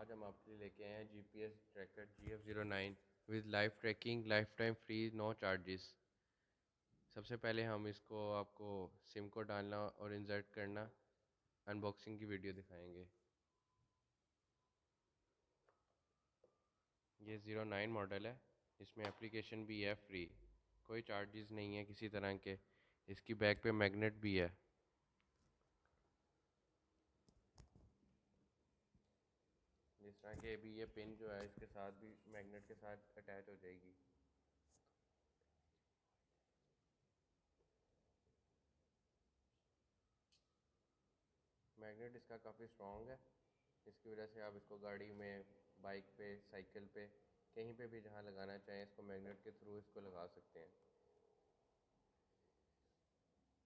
आज हम आपके लिए लेके आए हैं GPS tracker GF09 with live tracking lifetime free no charges. सबसे पहले हम इसको आपको सिम को डालना और इंसर्ट करना अनबॉक्सिंग की वीडियो दिखाएंगे। ये 09 मॉडल है, इसमें एप्लीकेशन भी है फ्री, कोई चार्जेस नहीं है किसी तरह के। इसकी बैक पे मैग्नेट भी है। जिस तरह के अभी ये पिन जो है इसके साथ भी मैग्नेट के साथ अटैच हो जाएगी। मैग्नेट इसका काफ़ी स्ट्रॉन्ग है, इसकी वजह से आप इसको गाड़ी में, बाइक पे, साइकिल पे, कहीं पे भी जहाँ लगाना चाहें इसको मैग्नेट के थ्रू इसको लगा सकते हैं।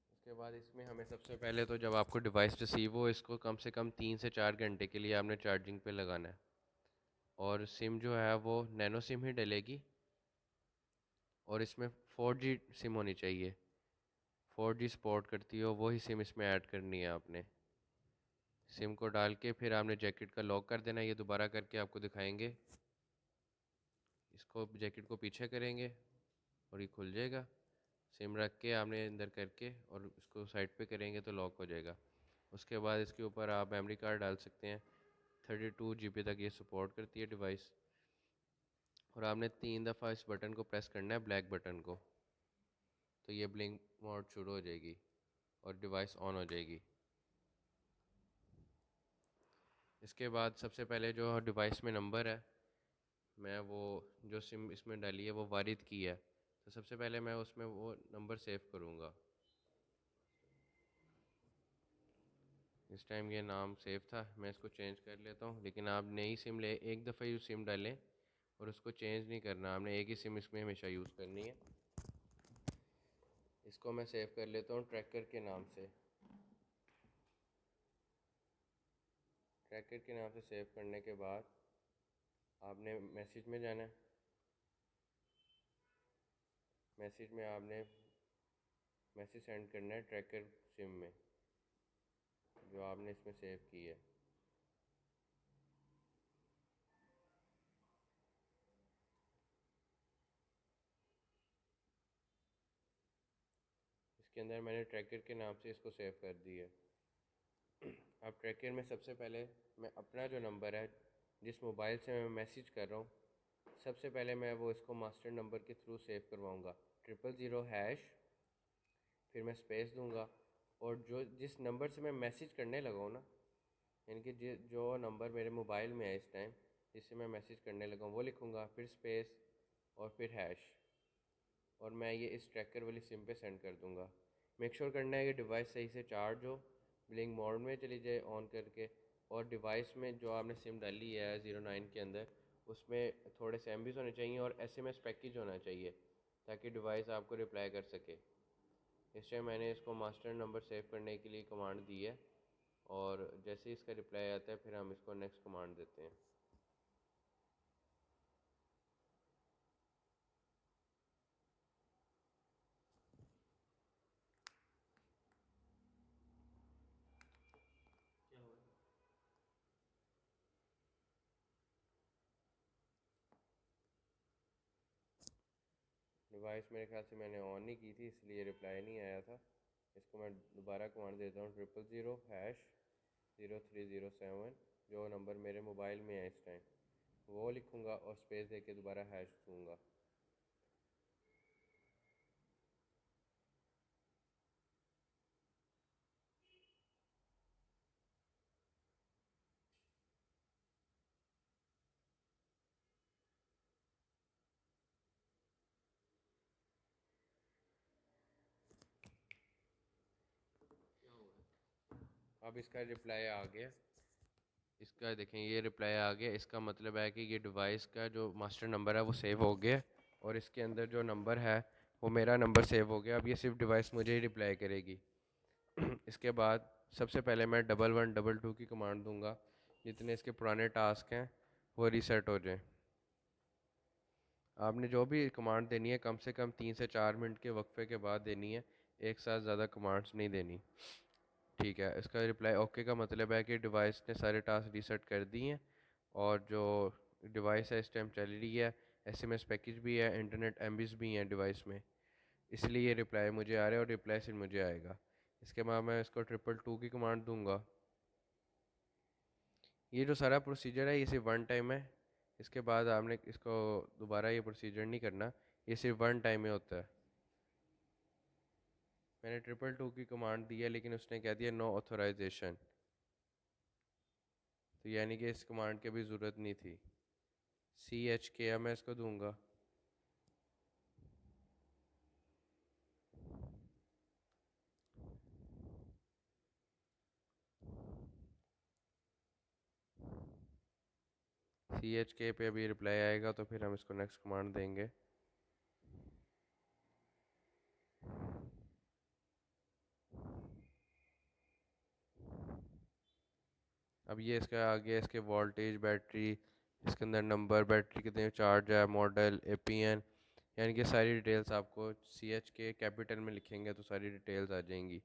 उसके बाद इसमें हमें सबसे पहले तो जब आपको डिवाइस रिसीव हो इसको कम से कम 3 से 4 घंटे के लिए आपने चार्जिंग पे लगाना है। और सिम जो है वो नैनो सिम ही डलेगी और इसमें 4G सिम होनी चाहिए, 4G सपोर्ट करती हो वही सिम इसमें ऐड करनी है आपने। सिम को डाल के फिर आपने जैकेट का लॉक कर देना, ये दोबारा करके आपको दिखाएंगे। इसको जैकेट को पीछे करेंगे और ये खुल जाएगा। सिम रख के आपने अंदर करके और उसको साइड पे करेंगे तो लॉक हो जाएगा। उसके बाद इसके ऊपर आप मेमोरी कार्ड डाल सकते हैं। 32 GB तक ये सपोर्ट करती है डिवाइस। और आपने 3 दफ़ा इस बटन को प्रेस करना है, ब्लैक बटन को, तो ये ब्लिंक मोड शुरू हो जाएगी और डिवाइस ऑन हो जाएगी। इसके बाद सबसे पहले जो डिवाइस में नंबर है, मैं वो जो सिम इसमें डाली है वो वारिद की है, तो सबसे पहले मैं उसमें वो नंबर सेव करूँगा। इस टाइम ये नाम सेव था, मैं इसको चेंज कर लेता हूँ। लेकिन आप नई सिम ले, एक दफ़ा ही सिम डालें और उसको चेंज नहीं करना, आपने एक ही सिम इसमें हमेशा यूज़ करनी है। इसको मैं सेव कर लेता हूँ ट्रैकर के नाम से। ट्रैकर के नाम से सेव करने के बाद आपने मैसेज में जाना है। मैसेज में आपने मैसेज सेंड करना है ट्रैकर सिम में जो आपने इसमें सेव की है। इसके अंदर मैंने ट्रैकर के नाम से इसको सेव कर दी है। अब ट्रैकर में सबसे पहले मैं अपना जो नंबर है जिस मोबाइल से मैं मैसेज कर रहा हूँ, सबसे पहले मैं वो इसको मास्टर नंबर के थ्रू सेव करवाऊँगा, 000#। फिर मैं स्पेस दूंगा और जो जिस नंबर से मैं मैसेज करने लगा हूँ ना, यानी कि जो नंबर मेरे मोबाइल में है इस टाइम जिससे मैं मैसेज करने लगा हूँ वो लिखूँगा, फिर स्पेस और फिर हैश, और मैं ये इस ट्रैकर वाली सिम पे सेंड कर दूँगा। मेक श्योर करना है कि डिवाइस सही से चार्ज हो, ब्लिंक मोड में चली जाए ऑन करके, और डिवाइस में जो आपने सिम डाली है 09 के अंदर उसमें थोड़े से MBs होने चाहिए और SMS पैकेज होना चाहिए ताकि डिवाइस आपको रिप्लाई कर सके। इस टाइम मैंने इसको मास्टर नंबर सेव करने के लिए कमांड दी है और जैसे ही इसका रिप्लाई आता है फिर हम इसको नेक्स्ट कमांड देते हैं। क्या हुआ? डिवाइस मेरे ख्याल से मैंने ऑन नहीं की थी इसलिए रिप्लाई नहीं आया था। इसको मैं दोबारा कमांड देता हूँ, 000#0307, जो नंबर मेरे मोबाइल में है इस टाइम वो लिखूँगा और स्पेस दे के दोबारा हैश दूँगा। क्या हुआ? अब इसका रिप्लाई आ गया। इसका देखें, ये रिप्लाई आ गया। इसका मतलब है कि ये डिवाइस का जो मास्टर नंबर है वो सेव हो गया और इसके अंदर जो नंबर है वो मेरा नंबर सेव हो गया। अब ये सिर्फ डिवाइस मुझे ही रिप्लाई करेगी। इसके बाद सबसे पहले मैं 1122 की कमांड दूंगा, जितने इसके पुराने टास्क हैं वो रीसेट हो जाएं। आपने जो भी कमांड देनी है कम से कम 3 से 4 मिनट के वक्फे के बाद देनी है, एक साथ ज़्यादा कमांड्स नहीं देनी। ठीक है, इसका रिप्लाई ओके का मतलब है कि डिवाइस ने सारे टास्क रीसेट कर दिए हैं। और जो डिवाइस है इस टाइम चल रही है, एसएमएस पैकेज भी है, इंटरनेट एमबीज भी हैं डिवाइस में, इसलिए ये रिप्लाई मुझे आ रहा है और रिप्लाई सिर्फ मुझे आएगा। इसके बाद मैं इसको 222 की कमांड दूंगा। ये जो सारा प्रोसीजर है ये सिर्फ वन टाइम है, इसके बाद आपने इसको दोबारा ये प्रोसीजर नहीं करना, ये सिर्फ वन टाइम में होता है। मैंने 222 की कमांड दी है लेकिन उसने कह दिया नो ऑथराइजेशन, तो यानी कि इस कमांड की भी ज़रूरत नहीं थी। CHK मैं इसको दूंगा। CHK पे अभी रिप्लाई आएगा तो फिर हम इसको नेक्स्ट कमांड देंगे। अब ये इसका आगे इसके वोल्टेज, बैटरी, इसके अंदर नंबर, बैटरी कितने चार्ज है, मॉडल, APN, यानी कि सारी डिटेल्स आपको CHK कैपिटल में लिखेंगे तो सारी डिटेल्स आ जाएंगी।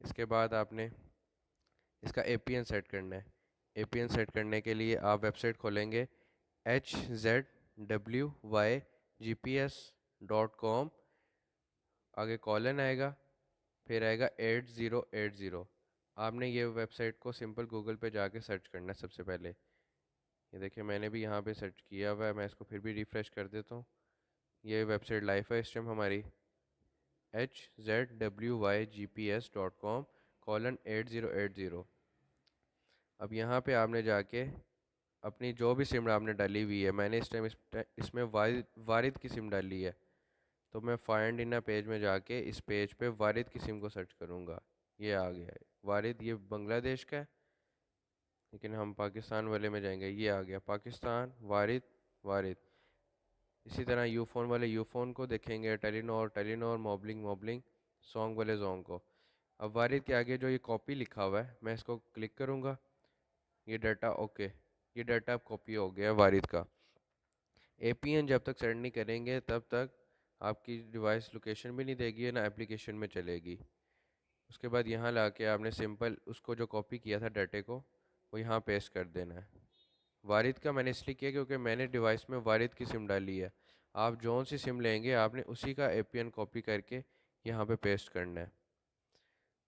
इसके बाद आपने इसका APN सेट करना है। APN सेट करने के लिए आप वेबसाइट खोलेंगे HZWYGPS.com, आगे कॉलन आएगा, फिर आएगा 8080। आपने ये वेबसाइट को सिंपल गूगल पे जाके सर्च करना है सबसे पहले। ये देखिए मैंने भी यहाँ पे सर्च किया हुआ है, मैं इसको फिर भी रिफ़्रेश कर देता हूँ। ये वेबसाइट लाइव है इस टाइम हमारी, HZWYGPS.com:8080। अब यहाँ पे आपने जाके अपनी जो भी सिम आपने डाली हुई है, मैंने इस टाइम इसमें वारिद की सिम डाली है, तो मैं फाइंड इन पेज में जाके इस पेज पे वारिद की सिम को सर्च करूँगा। ये आ गया है वारिद, ये बांग्लादेश का है लेकिन हम पाकिस्तान वाले में जाएंगे। ये आ गया पाकिस्तान, वारिद, वारिद। इसी तरह यूफ़ोन वाले यूफ़ोन को देखेंगे, टेलीनॉर, टेलीनॉर, मोबलिंग, मोबलिंग, सॉन्ग वाले जोंग को। अब वारिद के आगे जो ये कॉपी लिखा हुआ है मैं इसको क्लिक करूँगा, ये डाटा ओके, ये डाटा अब कॉपी हो गया वारिद का। APN जब तक सेंड नहीं करेंगे तब तक आपकी डिवाइस लोकेशन भी नहीं देगी ना एप्लीकेशन में चलेगी। उसके बाद यहाँ ला के आपने सिंपल उसको जो कॉपी किया था डाटे को वो यहाँ पेस्ट कर देना है। वारिद का मैंने इसलिए किया क्योंकि मैंने डिवाइस में वारिद की सिम डाली है। आप जौन सी सिम लेंगे आपने उसी का APN कॉपी करके यहाँ पे पेस्ट करना है।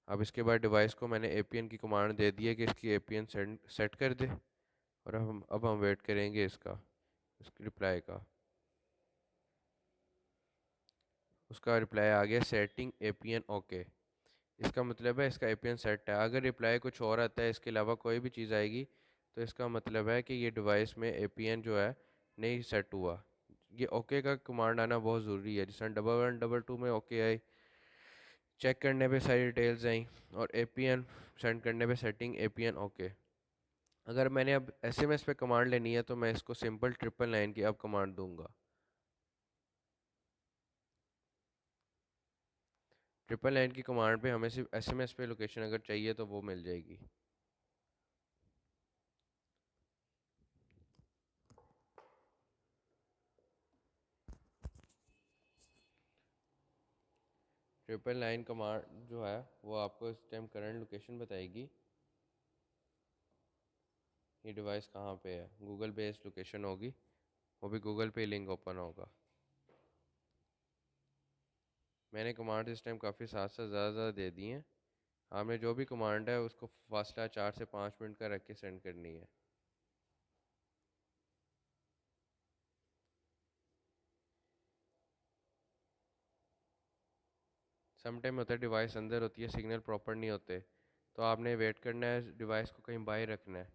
अब इसके बाद डिवाइस को मैंने APN की कमांड दे दी है कि इसकी APN सेट कर दे, और अब हम वेट करेंगे इसकी रिप्लाई का। उसका रिप्लाई आ गया सेटिंग APN ओके। इसका मतलब है इसका APN सेट है। अगर रिप्लाई कुछ और आता है, इसके अलावा कोई भी चीज़ आएगी, तो इसका मतलब है कि ये डिवाइस में APN जो है नहीं सेट हुआ। ये ओके का कमांड आना बहुत ज़रूरी है। जिस 1112 में ओके आई, चेक करने पे सारी डिटेल्स आई, और APN सेंड करने पे सेटिंग APN ओके। अगर मैंने अब SMS पे कमांड लेनी है तो मैं इसको सिंपल 999 की अब कमांड दूंगा। 999 की कमांड पे हमें सिर्फ SMS पे लोकेशन अगर चाहिए तो वो मिल जाएगी। ट्रिपल नाइन कमांड जो है वो आपको इस टाइम करंट लोकेशन बताएगी, ये डिवाइस कहाँ पे है। गूगल बेस्ड लोकेशन होगी, वो भी गूगल पे लिंक ओपन होगा। मैंने कमांड इस टाइम काफ़ी साथ से ज़्यादा दे दी हैं। आपने जो भी कमांड है उसको फासला 4 से 5 मिनट का रख के सेंड करनी है। सम टाइम होता है डिवाइस अंदर होती है, सिग्नल प्रॉपर नहीं होते, तो आपने वेट करना है, डिवाइस को कहीं बाहर रखना है।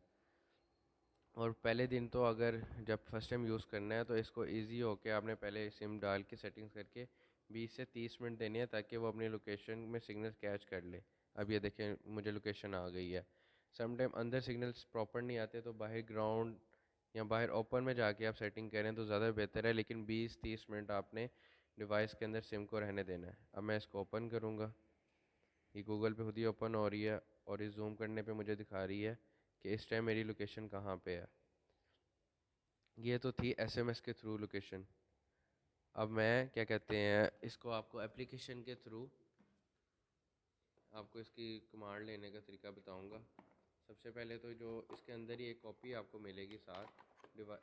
और पहले दिन तो अगर जब फर्स्ट टाइम यूज़ करना है तो इसको इजी हो के आपने पहले सिम डाल के सेटिंग्स करके 20 से 30 मिनट देनी है ताकि वो अपनी लोकेशन में सिग्नल कैच कर ले। अब ये देखें मुझे लोकेशन आ गई है। सम टाइम अंदर सिग्नल्स प्रॉपर नहीं आते तो बाहर ग्राउंड या बाहर ओपन में जाके आप सेटिंग करें तो ज़्यादा बेहतर है, लेकिन 20-30 मिनट आपने डिवाइस के अंदर सिम को रहने देना है। अब मैं इसको ओपन करूँगा, ये गूगल पे खुद ही ओपन हो रही है और इस जूम करने पे मुझे दिखा रही है कि इस टाइम मेरी लोकेशन कहाँ पे है। ये तो थी SMS के थ्रू लोकेशन। अब मैं क्या कहते हैं इसको आपको एप्लीकेशन के थ्रू आपको इसकी कमांड लेने का तरीका बताऊंगा। सबसे पहले तो जो इसके अंदर ही एक कॉपी आपको मिलेगी साथ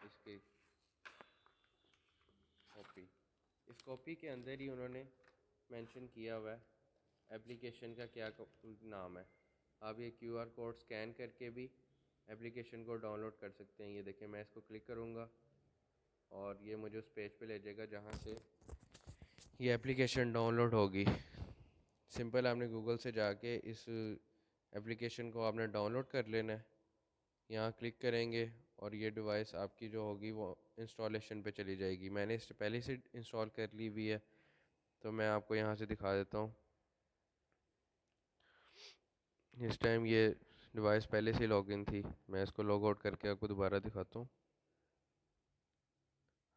इसकी कॉपी, इस कॉपी के अंदर ही उन्होंने मेंशन किया हुआ है एप्लीकेशन का क्या नाम है। आप ये QR कोड स्कैन करके भी एप्लीकेशन को डाउनलोड कर सकते हैं। ये देखें, मैं इसको क्लिक करूँगा और ये मुझे उस पेज पे ले जाएगा जहाँ से ये एप्लीकेशन डाउनलोड होगी। सिंपल आपने गूगल से जाके इस एप्लीकेशन को आपने डाउनलोड कर लेना है। यहाँ क्लिक करेंगे और ये डिवाइस आपकी जो होगी वो इंस्टॉलेशन पे चली जाएगी। मैंने इस पहले से इंस्टॉल कर ली हुई है, तो मैं आपको यहाँ से दिखा देता हूँ। इस टाइम ये डिवाइस पहले से लॉगिन थी, मैं इसको लॉग आउट करके आपको दोबारा दिखाता हूँ।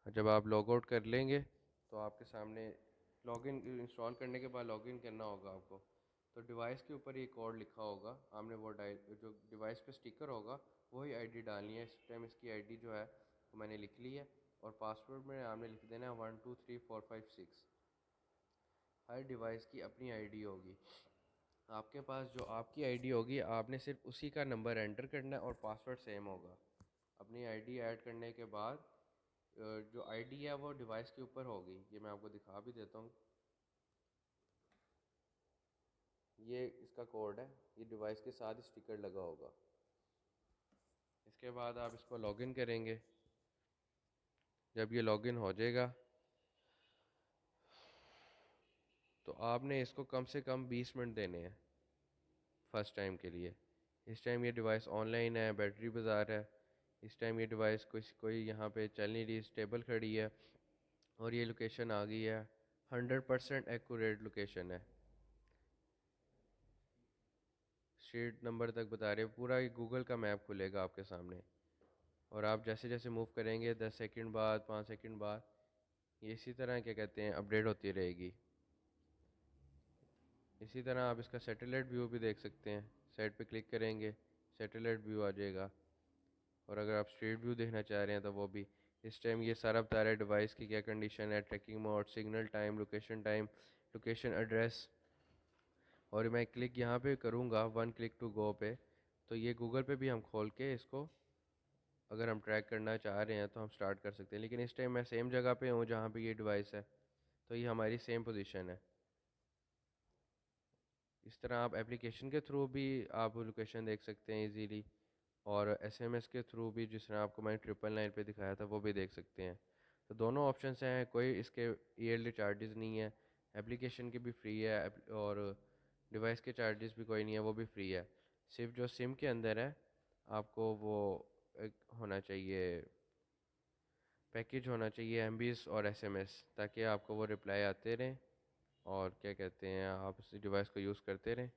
जब आप लॉग आउट कर लेंगे तो आपके सामने लॉगिन इंस्टॉल करने के बाद लॉगिन करना होगा आपको। तो डिवाइस के ऊपर ये कोड लिखा होगा, आपने वो जो डिवाइस पे स्टिकर होगा वही आईडी डालनी है। इस टाइम इसकी आईडी जो है वो मैंने लिख ली है और पासवर्ड में आपने लिख देना है 1 2 3 4 5 6। हर डिवाइस की अपनी आईडी होगी। आपके पास जो आपकी आईडी होगी आपने सिर्फ उसी का नंबर एंटर करना है और पासवर्ड सेम होगा। अपनी आईडी ऐड करने के बाद जो आईडी है वो डिवाइस के ऊपर होगी। ये मैं आपको दिखा भी देता हूँ। ये इसका कोड है, ये डिवाइस के साथ स्टिकर लगा होगा। इसके बाद आप इसको लॉगिन करेंगे। जब ये लॉगिन हो जाएगा तो आपने इसको कम से कम 20 मिनट देने हैं फर्स्ट टाइम के लिए। इस टाइम ये डिवाइस ऑनलाइन है, बैटरी बाजार है। इस टाइम ये डिवाइस कोई यहाँ पे चल नहीं रही, स्टेबल खड़ी है और ये लोकेशन आ गई है। 100% एक्यूरेट लोकेशन है, स्ट्रीट नंबर तक बता रहे हैं। पूरा ये गूगल का मैप खुलेगा आपके सामने और आप जैसे जैसे मूव करेंगे 10 सेकंड बाद 5 सेकंड बाद ये इसी तरह क्या कहते हैं अपडेट होती रहेगी। इसी तरह आप इसका सैटेलाइट व्यू भी देख सकते हैं। साइड पे क्लिक करेंगे, सैटेलाइट व्यू आ जाएगा। और अगर आप स्ट्रीट व्यू देखना चाह रहे हैं तो वो भी। इस टाइम ये सारा बता रहा है डिवाइस की क्या कंडीशन है, tracking mode, signal time, location address. और मैं क्लिक यहाँ पे करूँगा 1 क्लिक टू गो पे, तो ये गूगल पे भी हम खोल के इसको अगर हम ट्रैक करना चाह रहे हैं तो हम स्टार्ट कर सकते हैं। लेकिन इस टाइम मैं सेम जगह पे हूँ जहाँ पे ये डिवाइस है, तो ये हमारी सेम पोजीशन है। इस तरह आप एप्लीकेशन के थ्रू भी आप लोकेशन देख सकते हैं इजीली, और SMS के थ्रू भी, जिस तरह आपको मैंने 999 पे दिखाया था, वो भी देख सकते हैं। तो दोनों ऑप्शंस हैं, कोई इसके ईयरली चार्जेस नहीं है। एप्लीकेशन की भी फ्री है और डिवाइस के चार्जेस भी कोई नहीं है, वो भी फ्री है। सिर्फ जो सिम के अंदर है आपको वो एक होना चाहिए, पैकेज होना चाहिए MBs और SMS, ताकि आपको वो रिप्लाई आते रहें और क्या कहते हैं आप इस डिवाइस को यूज़ करते रहें।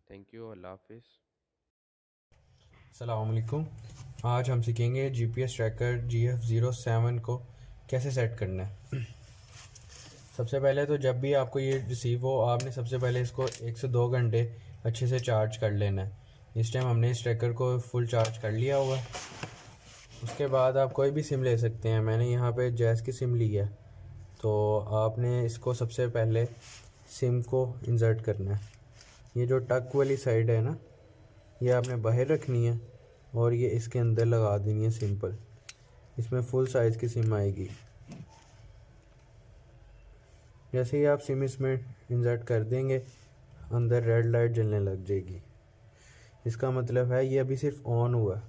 थैंक यू, अल्लाह हाफिज़। अस्सलाम वालेकुम। आज हम सीखेंगे GPS ट्रैकर GF07 को कैसे सेट करना है। सबसे पहले तो जब भी आपको ये रिसीव हो, आपने सबसे पहले इसको 1 से 2 घंटे अच्छे से चार्ज कर लेना है। इस टाइम हमने इस ट्रैकर को फुल चार्ज कर लिया हुआ है। उसके बाद आप कोई भी सिम ले सकते हैं। मैंने यहाँ पे जैज़ की सिम ली है। तो आपने इसको सबसे पहले सिम को इंसर्ट करना है। ये जो टक वाली साइड है ना, ये आपने बाहर रखनी है और ये इसके अंदर लगा देनी है सिंपल। इसमें फुल साइज़ की सिम आएगी। जैसे ही आप सिम इसमें इंसर्ट कर देंगे, अंदर रेड लाइट जलने लग जाएगी। इसका मतलब है ये अभी सिर्फ ऑन हुआ।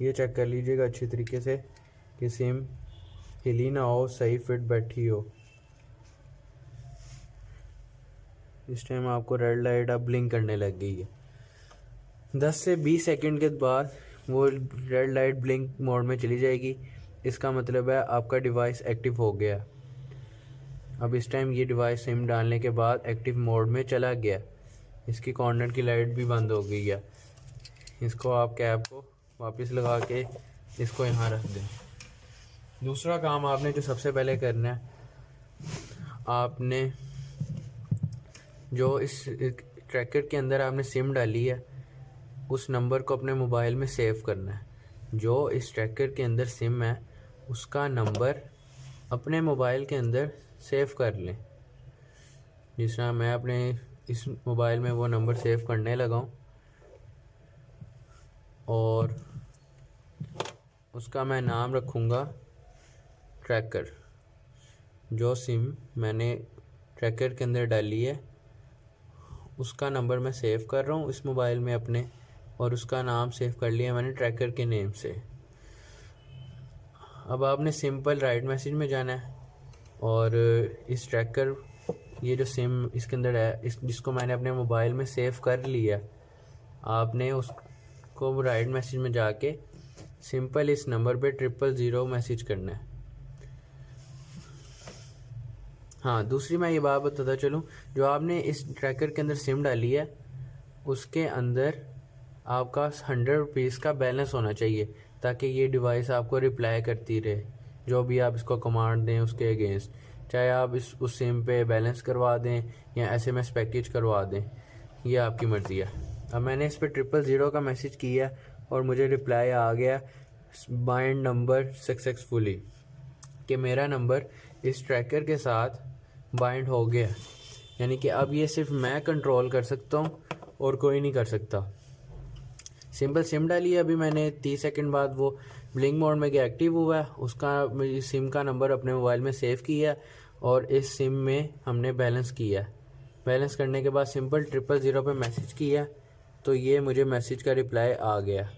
ये चेक कर लीजिएगा अच्छी तरीके से कि सिम हिली ना हो, सही फिट बैठी हो। इस टाइम आपको रेड लाइट अब ब्लिंक करने लग गई है। 10 से 20 सेकंड के बाद वो रेड लाइट ब्लिंक मोड में चली जाएगी। इसका मतलब है आपका डिवाइस एक्टिव हो गया। अब इस टाइम ये डिवाइस सिम डालने के बाद एक्टिव मोड में चला गया। इसकी कॉर्नर की लाइट भी बंद हो गई है। इसको आप कैप को वापस लगा के इसको यहाँ रख दें। दूसरा काम आपने जो सबसे पहले करना है, आपने जो इस ट्रैकर के अंदर आपने सिम डाली है उस नंबर को अपने मोबाइल में सेव करना है। जो इस ट्रैकर के अंदर सिम है उसका नंबर अपने मोबाइल के अंदर सेव कर लें। जिस तरह मैं अपने इस मोबाइल में वो नंबर सेव करने लगा हूँ और उसका मैं नाम रखूँगा ट्रैकर। जो सिम मैंने ट्रैकर के अंदर डाली है उसका नंबर मैं सेव कर रहा हूँ इस मोबाइल में अपने, और उसका नाम सेव कर लिया मैंने ट्रैकर के नेम से। अब आपने सिंपल राइट मैसेज में जाना है और इस ट्रैकर, ये जो सिम इसके अंदर है जिसको मैंने अपने मोबाइल में सेव कर लिया, आपने उसको राइट मैसेज में जाके सिंपल इस नंबर पे 000 मैसेज करना है। हाँ, दूसरी मैं ये बात बताता चलूँ, जो आपने इस ट्रैकर के अंदर सिम डाली है उसके अंदर आपका 100 रुपीज़ का बैलेंस होना चाहिए, ताकि ये डिवाइस आपको रिप्लाई करती रहे जो भी आप इसको कमांड दें उसके अगेंस्ट। चाहे आप उस सिम पे बैलेंस करवा दें या SMS पैकेज करवा दें, ये आपकी मर्ज़ी है। अब मैंने इस पर 000 का मैसेज किया और मुझे रिप्लाई आ गया बाइंड नंबर सक्सेसफुली, कि मेरा नंबर इस ट्रैकर के साथ बाइंड हो गया। यानी कि अब ये सिर्फ मैं कंट्रोल कर सकता हूँ और कोई नहीं कर सकता। सिंपल सिम डाली है अभी मैंने, 30 सेकंड बाद वो ब्लिंक मोड में गया एक्टिव हुआ है। उसका मेरी सिम का नंबर अपने मोबाइल में सेव किया और इस सिम में हमने बैलेंस किया। बैलेंस करने के बाद सिंपल 000 पे मैसेज किया तो ये मुझे मैसेज का रिप्लाई आ गया।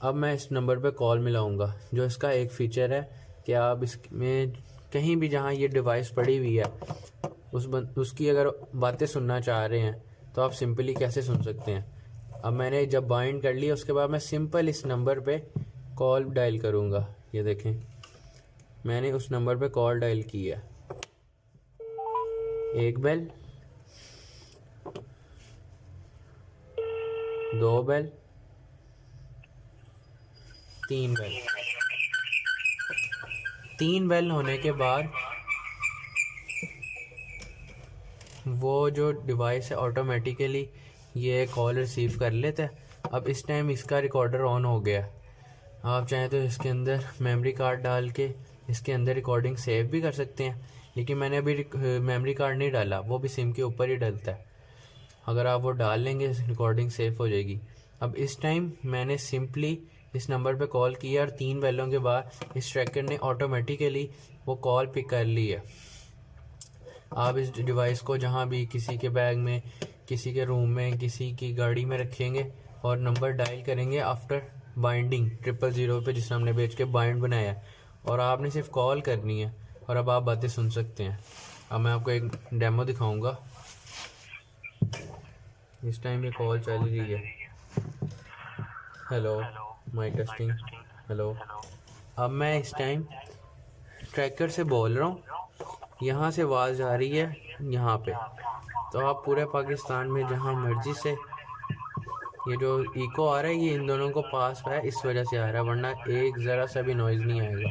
अब मैं इस नंबर पे कॉल मिलाऊंगा। जो इसका एक फ़ीचर है कि आप इसमें कहीं भी जहाँ ये डिवाइस पड़ी हुई है उसकी अगर बातें सुनना चाह रहे हैं तो आप सिंपली कैसे सुन सकते हैं। अब मैंने जब बाइंड कर लिया उसके बाद मैं सिंपल इस नंबर पे कॉल डायल करूँगा। ये देखें, मैंने उस नंबर पे कॉल डायल किया। 1 बेल, 2 बेल, 3 बेल। 3 बेल होने के बाद वो जो डिवाइस है ऑटोमेटिकली ये कॉल रिसीव कर लेता है। अब इस टाइम इसका रिकॉर्डर ऑन हो गया। आप चाहें तो इसके अंदर मेमोरी कार्ड डाल के इसके अंदर रिकॉर्डिंग सेव भी कर सकते हैं, लेकिन मैंने अभी मेमोरी कार्ड नहीं डाला, वो भी सिम के ऊपर ही डलता है। अगर आप वो डाल लेंगे रिकॉर्डिंग सेव हो जाएगी। अब इस टाइम मैंने सिंपली इस नंबर पे कॉल किया और 3 बेलों के बाद इस ट्रैकर ने ऑटोमेटिकली वो कॉल पिक कर ली है। आप इस डिवाइस को जहाँ भी, किसी के बैग में, किसी के रूम में, किसी की गाड़ी में रखेंगे और नंबर डायल करेंगे आफ्टर बाइंडिंग 000 पे, जिसने हमने बेच के बाइंड बनाया, और आपने सिर्फ कॉल करनी है और अब आप बातें सुन सकते हैं। अब मैं आपको एक डेमो दिखाऊंगा। इस टाइम ये कॉल चल रही है। Hello, mic testing, hello. अब मैं इस टाइम ट्रैकर से बोल रहा हूँ, यहाँ से आवाज़ आ रही है यहाँ पे। तो आप पूरे पाकिस्तान में जहाँ मर्जी से, ये जो इको आ रहा है ये इन दोनों को पास है, इस वजह से आ रहा है, वरना एक ज़रा सा भी नॉइज़ नहीं आएगा।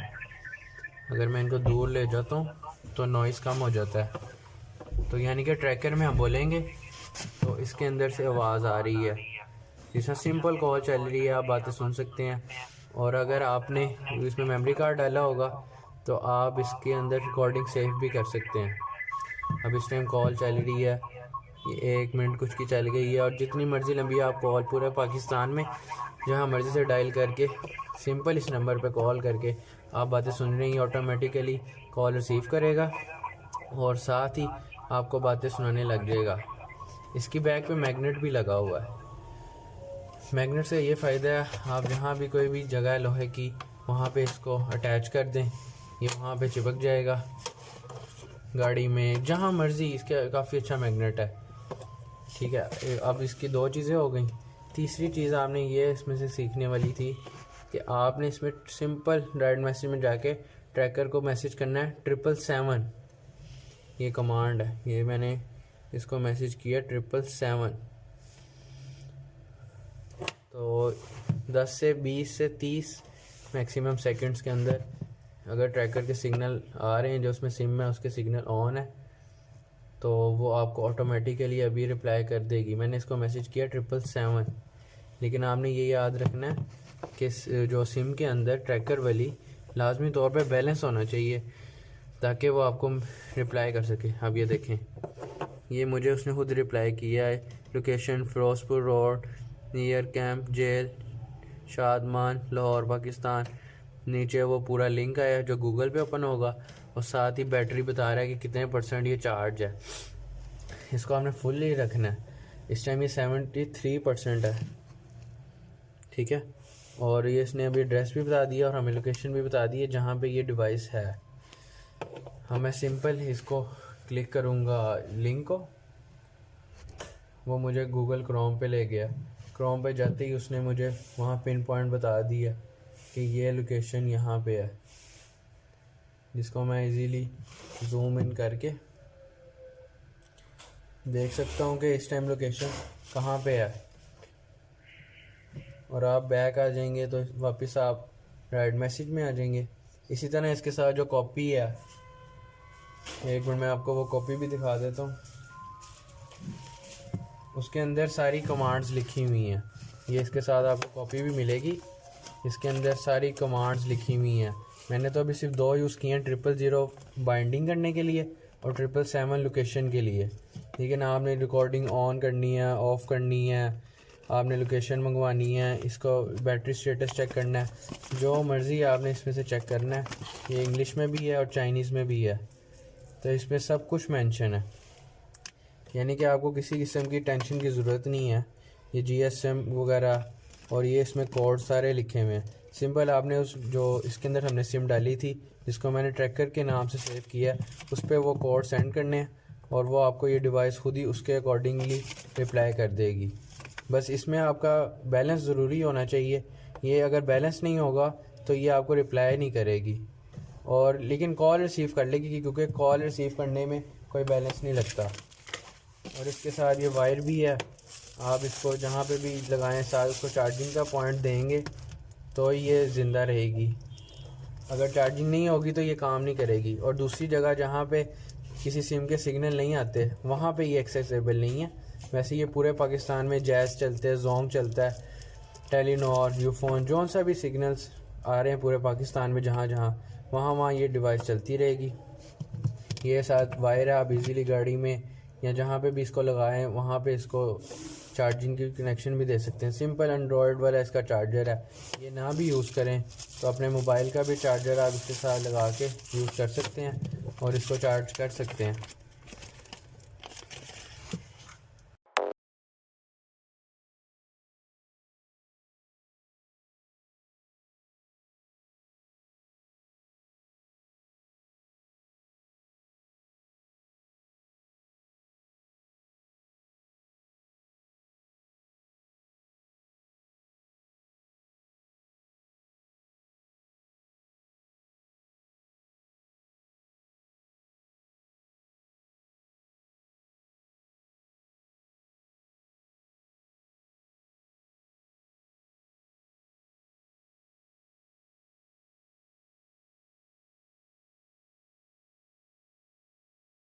अगर मैं इनको दूर ले जाता हूँ तो नॉइज़ कम हो जाता है। तो यानी कि ट्रैकर में हम बोलेंगे तो इसके अंदर से आवाज़ आ रही है। जिसमें सिंपल कॉल चल रही है, आप बातें सुन सकते हैं। और अगर आपने इसमें मेमोरी कार्ड डाला होगा तो आप इसके अंदर रिकॉर्डिंग सेव भी कर सकते हैं। अब इस टाइम कॉल चल रही है, ये 1 मिनट कुछ की चल गई है, और जितनी मर्ज़ी लंबी आप कॉल पूरे पाकिस्तान में जहाँ मर्ज़ी से डायल करके सिंपल इस नंबर पे कॉल करके आप बातें सुन रही हैं, ऑटोमेटिकली कॉल रिसीव करेगा और साथ ही आपको बातें सुनाने लग जाएगा। इसकी बैक पे मैग्नेट भी लगा हुआ है। मैग्नेट से ये फ़ायदा है, आप जहाँ भी कोई भी जगह लोहे की वहाँ पे इसको अटैच कर दें, ये वहाँ पे चिपक जाएगा। गाड़ी में जहाँ मर्ज़ी, इसका काफ़ी अच्छा मैग्नेट है। ठीक है, अब इसकी 2 चीज़ें हो गई। तीसरी चीज़ आपने ये इसमें से सीखने वाली थी कि आपने इसमें सिंपल डायरेक्ट मैसेज में जाके ट्रैकर को मैसेज करना है 777। ये कमांड है, ये मैंने इसको मैसेज किया 777। तो 10 से 20 से 30 मैक्सिमम सेकंड्स के अंदर अगर ट्रैकर के सिग्नल आ रहे हैं, जो उसमें सिम है उसके सिग्नल ऑन है, तो वो आपको ऑटोमेटिकली अभी रिप्लाई कर देगी। मैंने इसको मैसेज किया 777। लेकिन आपने ये याद रखना है कि जो सिम के अंदर ट्रैकर वाली लाजमी तौर पे बैलेंस होना चाहिए ताकि वो आपको रिप्लाई कर सके। अब ये देखें, ये मुझे उसने खुद रिप्लाई किया है। Location Ferozepur road near camp jail Shadman Lahore Pakistan. नीचे वो पूरा लिंक आया है जो गूगल पे ओपन होगा और साथ ही बैटरी बता रहा है कि कितने % ये चार्ज है। इसको आपने फुल ही रखना है। इस टाइम ये 73% है, ठीक है। और ये इसने अभी एड्रेस भी बता दिया और हमें लोकेशन भी बता दी है जहाँ पे ये डिवाइस है। मैं सिंपल इसको क्लिक करूँगा लिंक को, वो मुझे गूगल क्रोम पे ले गया। क्रोम पे जाते ही उसने मुझे वहाँ पिन पॉइंट बता दिया कि ये लोकेशन यहाँ पे है, जिसको मैं इजीली जूम इन करके देख सकता हूँ कि इस टाइम लोकेशन कहाँ पे है। और आप बैक आ जाएंगे तो वापस आप राइट मैसेज में आ जाएंगे। इसी तरह इसके साथ जो कॉपी है, एक मिनट मैं आपको वो कॉपी भी दिखा देता हूँ। उसके अंदर सारी कमांड्स लिखी हुई हैं। ये इसके साथ आपको कॉपी भी मिलेगी, इसके अंदर सारी कमांड्स लिखी हुई हैं। मैंने तो अभी सिर्फ 2 यूज़ किए हैं, 000 बाइंडिंग करने के लिए और 777 लोकेशन के लिए। लेकिन आपने रिकॉर्डिंग ऑन करनी है, ऑफ़ करनी है, आपने लोकेशन मंगवानी है, इसको बैटरी स्टेटस चेक करना है, जो मर्ज़ी आपने इसमें से चेक करना है। ये इंग्लिश में भी है और चाइनीज़ में भी है, तो इसमें सब कुछ मेंशन है। यानी कि आपको किसी किस्म की टेंशन की ज़रूरत नहीं है। ये GSM वगैरह और ये इसमें कोड सारे लिखे हुए हैं। सिंपल आपने उस जो इसके अंदर हमने सिम डाली थी, जिसको मैंने ट्रैकर के नाम से सेव किया, उस पर वो कोड सेंड करने हैं और वो आपको ये डिवाइस खुद ही उसके अकॉर्डिंगली रिप्लाई कर देगी। बस इसमें आपका बैलेंस ज़रूरी होना चाहिए। ये अगर बैलेंस नहीं होगा तो ये आपको रिप्लाई नहीं करेगी, और लेकिन कॉल रिसीव कर लेगी, क्योंकि कॉल रिसीव करने में कोई बैलेंस नहीं लगता। और इसके साथ ये वायर भी है, आप इसको जहाँ पे भी लगाएं साथ उसको चार्जिंग का पॉइंट देंगे तो ये ज़िंदा रहेगी। अगर चार्जिंग नहीं होगी तो ये काम नहीं करेगी। और दूसरी जगह जहाँ पे किसी सिम के सिग्नल नहीं आते वहाँ पे ये एक्सेसिबल नहीं है। वैसे ये पूरे पाकिस्तान में जैज़ चलते हैं, जोंग चलता है, टेलीनॉर, यूफोन, जो सा भी सिग्नल्स आ रहे हैं पूरे पाकिस्तान में जहाँ जहाँ वहाँ ये डिवाइस चलती रहेगी। ये साथ वायर है, आप इजीली गाड़ी में या जहाँ पे भी इसको लगाएं वहाँ पे इसको चार्जिंग की कनेक्शन भी दे सकते हैं। सिंपल एंड्रॉयड वाला इसका चार्जर है। ये ना भी यूज़ करें तो अपने मोबाइल का भी चार्जर आप इसके साथ लगा के यूज़ कर सकते हैं और इसको चार्ज कर सकते हैं।